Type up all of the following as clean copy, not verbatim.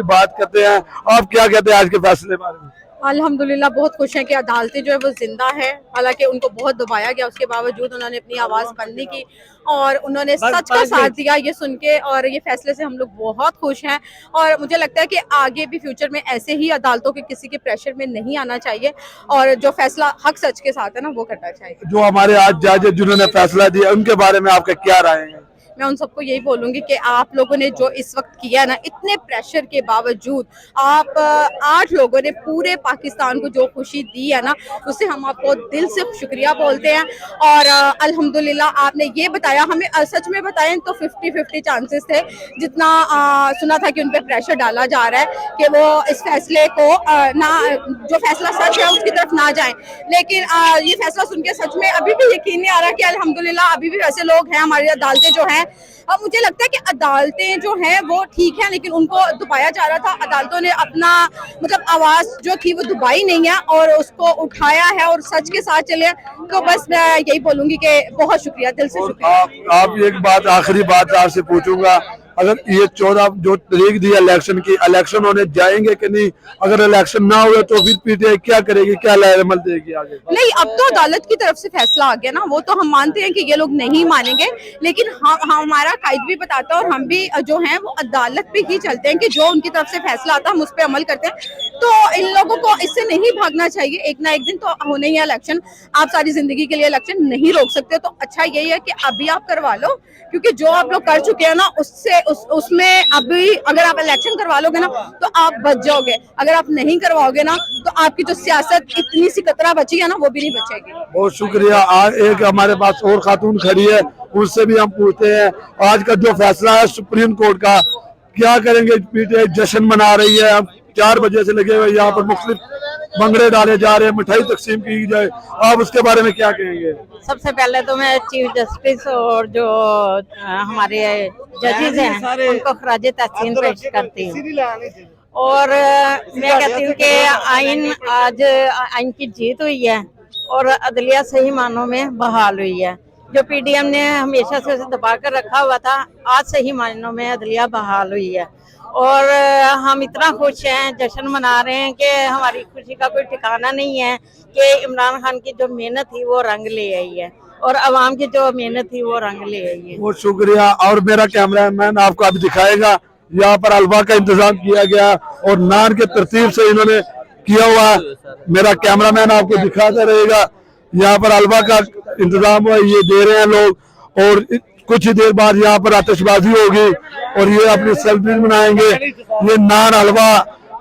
बात करते हैं, आप क्या कहते हैं आज के फैसले के बारे में? अल्हम्दुलिल्लाह बहुत खुश हैं कि अदालतें जो है वो जिंदा है। हालांकि उनको बहुत दबाया गया, उसके बावजूद उन्होंने अपनी आवाज़ बुलंद नहीं की और उन्होंने सच का साथ दिया ये सुन के, और ये फैसले से हम लोग बहुत खुश हैं। और मुझे लगता है कि आगे भी फ्यूचर में ऐसे ही अदालतों के किसी के प्रेशर में नहीं आना चाहिए और जो फैसला हक सच के साथ है ना वो करना चाहिए। जो हमारे आज जज जिन्होंने फैसला दिया उनके बारे में आपका क्या राय है? मैं उन सबको यही बोलूंगी कि आप लोगों ने जो इस वक्त किया ना, इतने प्रेशर के बावजूद आप 8 लोगों ने पूरे पाकिस्तान को जो खुशी दी है ना, उससे हम आपको दिल से शुक्रिया बोलते हैं। और अल्हम्दुलिल्लाह आपने ये बताया हमें, सच में बताएं तो 50-50 चांसेस थे। जितना सुना था कि उन पर प्रेशर डाला जा रहा है कि वो इस फैसले को ना, जो फैसला सच है उसकी तरफ ना जाए, लेकिन ये फैसला सुन के सच में अभी भी यकीन नहीं आ रहा कि अल्हम्दुलिल्लाह अभी भी वैसे लोग हैं, हमारी अदालतें जो हैं। अब मुझे लगता है कि अदालतें जो हैं वो ठीक है, लेकिन उनको दबाया जा रहा था। अदालतों ने अपना मतलब आवाज जो थी वो दबाई नहीं है और उसको उठाया है और सच के साथ चले। तो बस मैं यही बोलूंगी कि बहुत शुक्रिया, दिल से शुक्रिया। आप एक बात, आखिरी बात आपसे पूछूंगा, अगर ये 14 जो तारीख दी इलेक्शन की, इलेक्शन होने जाएंगे कि नहीं? अगर इलेक्शन ना हुए तो फिर पीटीआई क्या करेगी, क्या अमल देगी आगे? नहीं, अब तो अदालत की तरफ से फैसला आ गया ना, वो तो हम मानते हैं कि ये लोग नहीं मानेंगे, लेकिन हमारा कायद भी बताता है और हम भी जो हैं वो अदालत पे ही चलते हैं कि जो उनकी तरफ से फैसला आता है हम उस पर अमल करते हैं। तो इन लोगों को इससे नहीं भागना चाहिए, एक ना एक दिन तो होने ही है इलेक्शन। आप सारी जिंदगी के लिए इलेक्शन नहीं रोक सकते, तो अच्छा यही है कि अभी आप करवा लो, क्योंकि जो आप लोग कर चुके हैं ना उससे उसमें अभी अगर आप इलेक्शन करवा लोगे ना तो आप बच जाओगे। अगर आप नहीं करवाओगे ना तो आपकी जो सियासत इतनी सी कतरा बची है ना वो भी नहीं बचेगी। बहुत शुक्रिया। आज एक हमारे पास और खातून खड़ी है, उनसे भी हम पूछते हैं आज का जो फैसला है सुप्रीम कोर्ट का, क्या करेंगे? पीटीआई जश्न मना रही है, हम 4 बजे से लगे हुए यहाँ पर मुख्तलिफ भंगड़े डाले जा रहे हैं, मिठाई तकसीम की जाए, आप उसके बारे में क्या कहेंगे? सबसे पहले तो मैं चीफ जस्टिस और जो हमारे जजेस हैं उनको खराज तहसीन पेश करती हूँ। और मैं कहती हूँ कि आइन की जीत हुई है और अदलिया सही मानों में बहाल हुई है। जो पीडीएम ने हमेशा से उसे दबा कर रखा हुआ था, आज सही मायनों में अदलिया बहाल हुई है और हम इतना खुश हैं, जश्न मना रहे हैं कि हमारी खुशी का कोई ठिकाना नहीं है कि इमरान खान की जो मेहनत थी वो रंग ले आई है और अवाम की जो मेहनत थी वो रंग ले आई है। बहुत शुक्रिया। और मेरा कैमरामैन आपको अभी दिखाएगा, यहाँ पर हलवा का इंतजाम किया गया और नान के तरतीब से इन्होंने किया हुआ। मेरा कैमरामैन आपको दिखाता रहेगा, यहाँ पर हलवा का इंतजाम हुआ, ये दे रहे हैं लोग और कुछ ही देर बाद यहाँ पर आतिशबाजी होगी और ये अपनी सेल्फी बनाएंगे। ये नान हलवा,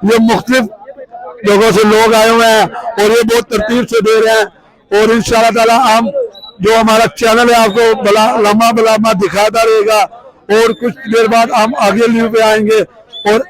ये मुख्तलिफ जगहों से लोग आए हुए हैं और ये बहुत तरतीब से दे रहे हैं और इंशाअल्लाह ताला हम जो हमारा चैनल है आपको लम्बा दिखाता रहेगा और कुछ देर बाद हम आगे लीव पे आएंगे और